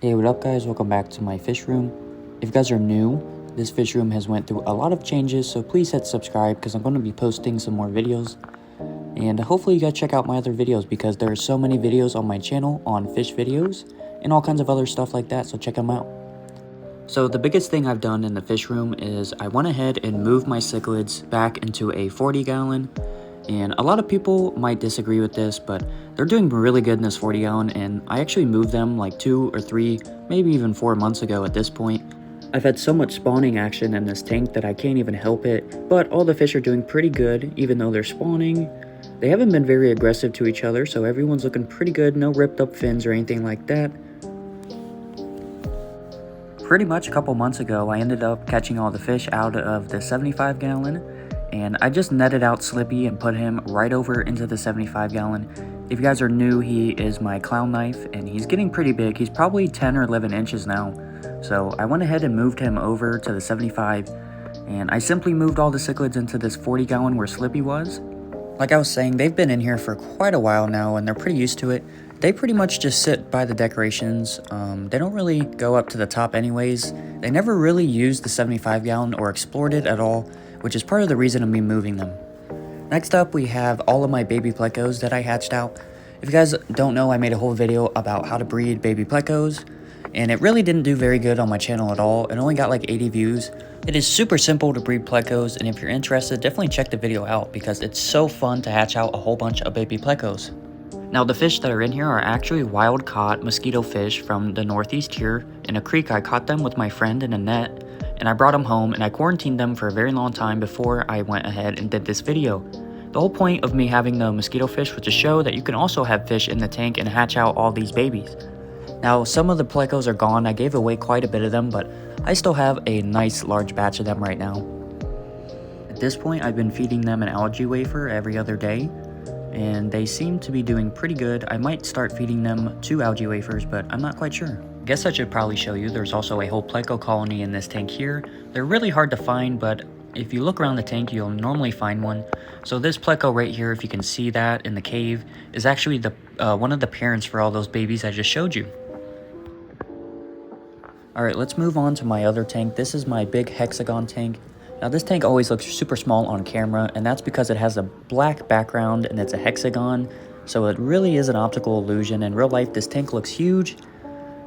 Hey, what up guys, welcome back to my fish room. If you guys are new, this fish room has went through a lot of changes, so please hit subscribe because I'm going to be posting some more videos. And hopefully you guys check out my other videos because there are so many videos on my channel on fish videos and all kinds of other stuff like that, so check them out. So the biggest thing I've done in the fish room is I went ahead and moved my cichlids back into a 40-gallon. And a lot of people might disagree with this, but they're doing really good in this 40-gallon, and I actually moved them like 2 or 3, maybe even 4 months ago at this point. I've had so much spawning action in this tank that I can't even help it, but all the fish are doing pretty good even though they're spawning. They haven't been very aggressive to each other, so everyone's looking pretty good, no ripped up fins or anything like that. Pretty much a couple months ago, I ended up catching all the fish out of the 75-gallon. And I just netted out Slippy and put him right over into the 75-gallon. If you guys are new, he is my clown knife, and he's getting pretty big. He's probably 10 or 11 inches now. So I went ahead and moved him over to the 75, and I simply moved all the cichlids into this 40-gallon where Slippy was. Like I was saying, they've been in here for quite a while now, and they're pretty used to it. They pretty much just sit by the decorations. They don't really go up to the top anyways. They never really used the 75-gallon or explored it at all, which is part of the reason of me moving them. Next up, we have all of my baby plecos that I hatched out. If you guys don't know, I made a whole video about how to breed baby plecos, and it really didn't do very good on my channel at all. It only got like 80 views. It is super simple to breed plecos, and if you're interested, definitely check the video out because it's so fun to hatch out a whole bunch of baby plecos. Now the fish that are in here are actually wild caught mosquito fish from the northeast here. In a creek, I caught them with my friend in a net, and I brought them home and I quarantined them for a very long time before I went ahead and did this video. The whole point of me having the mosquito fish was to show that you can also have fish in the tank and hatch out all these babies. Now some of the plecos are gone. I gave away quite a bit of them, but I still have a nice large batch of them right now. At this point, I've been feeding them an algae wafer every other day, and they seem to be doing pretty good. I might start feeding them 2 algae wafers, but I'm not quite sure. I guess I should probably show you, there's also a whole pleco colony in this tank here. They're really hard to find, but if you look around the tank, you'll normally find one. So this pleco right here, if you can see that in the cave, is actually the one of the parents for all those babies I just showed you. Alright, let's move on to my other tank. This is my big Hexagon tank. Now this tank always looks super small on camera, and that's because it has a black background and it's a hexagon, so it really is an optical illusion. In real life this tank looks huge,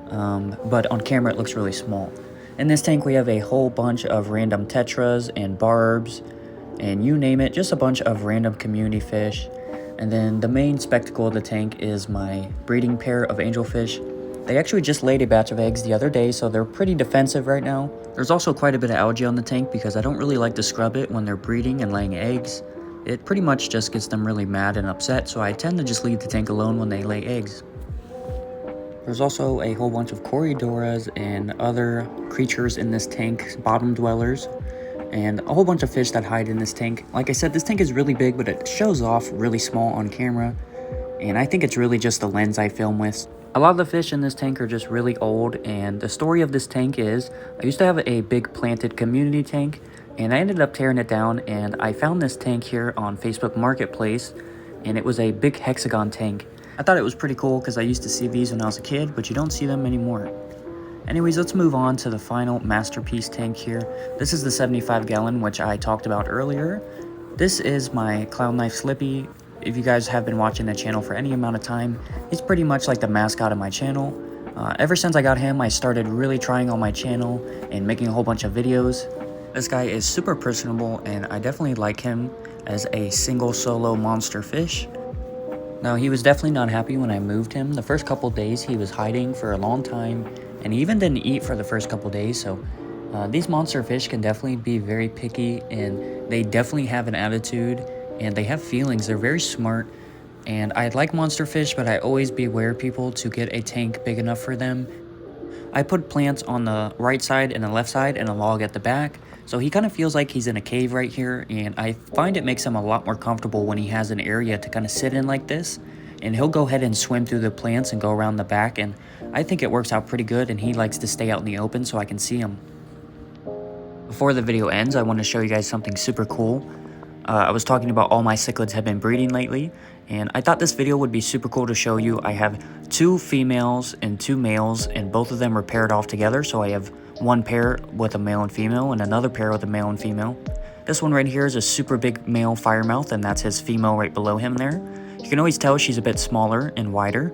but on camera it looks really small. In this tank we have a whole bunch of random tetras and barbs, and you name it, just a bunch of random community fish. And then the main spectacle of the tank is my breeding pair of angelfish. They actually just laid a batch of eggs the other day, so they're pretty defensive right now. There's also quite a bit of algae on the tank because I don't really like to scrub it when they're breeding and laying eggs. It pretty much just gets them really mad and upset, so I tend to just leave the tank alone when they lay eggs. There's also a whole bunch of corydoras and other creatures in this tank, bottom dwellers, and a whole bunch of fish that hide in this tank. Like I said, this tank is really big, but it shows off really small on camera, and I think it's really just the lens I film with. A lot of the fish in this tank are just really old, and the story of this tank is I used to have a big planted community tank, and I ended up tearing it down, and I found this tank here on Facebook Marketplace, and it was a big hexagon tank. I thought it was pretty cool because I used to see these when I was a kid, but you don't see them anymore. Anyways, let's move on to the final masterpiece tank here. This is the 75-gallon, which I talked about earlier. This is my clown knife Slippy. If you guys have been watching the channel for any amount of time, he's pretty much like the mascot of my channel. Ever since I got him, I started really trying on my channel and making a whole bunch of videos. This guy is super personable, and I definitely like him as a single solo monster fish. Now, he was definitely not happy when I moved him. The first couple days he was hiding for a long time, and he even didn't eat for the first couple days, so these monster fish can definitely be very picky, and they definitely have an attitude, and they have feelings. They're very smart, and I like monster fish, but I always beware people to get a tank big enough for them. I put plants on the right side and the left side and a log at the back, so he kind of feels like he's in a cave right here, and I find it makes him a lot more comfortable when he has an area to kind of sit in like this, and he'll go ahead and swim through the plants and go around the back, and I think it works out pretty good, and he likes to stay out in the open so I can see him. Before the video ends, I want to show you guys something super cool. I was talking about all my cichlids have been breeding lately, and I thought this video would be super cool to show you. I have 2 females and 2 males, and both of them are paired off together. So I have one pair with a male and female and another pair with a male and female. This one right here is a super big male firemouth, and that's his female right below him there. You can always tell she's a bit smaller and wider.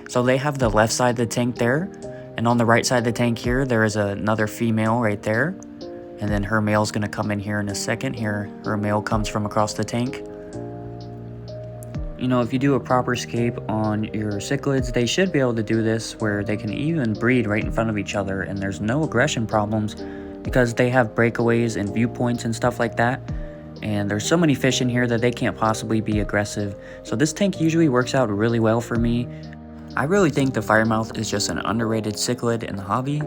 So they have the left side of the tank there, and on the right side of the tank here, there is another female right there. And then her male's gonna come in here in a second. Here, her male comes from across the tank. You know, if you do a proper scape on your cichlids, they should be able to do this where they can even breed right in front of each other and there's no aggression problems because they have breakaways and viewpoints and stuff like that. And there's so many fish in here that they can't possibly be aggressive. So this tank usually works out really well for me. I really think the firemouth is just an underrated cichlid in the hobby.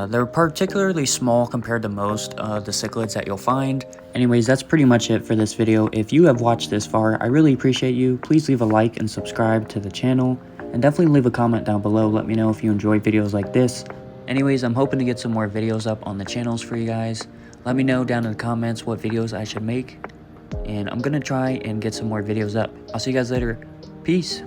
They're particularly small compared to most of the cichlids that you'll find. Anyways, that's pretty much it for this video. If you have watched this far, I really appreciate you. Please leave a like and subscribe to the channel. And definitely leave a comment down below. Let me know if you enjoy videos like this. Anyways, I'm hoping to get some more videos up on the channels for you guys. Let me know down in the comments what videos I should make. And I'm going to try and get some more videos up. I'll see you guys later. Peace.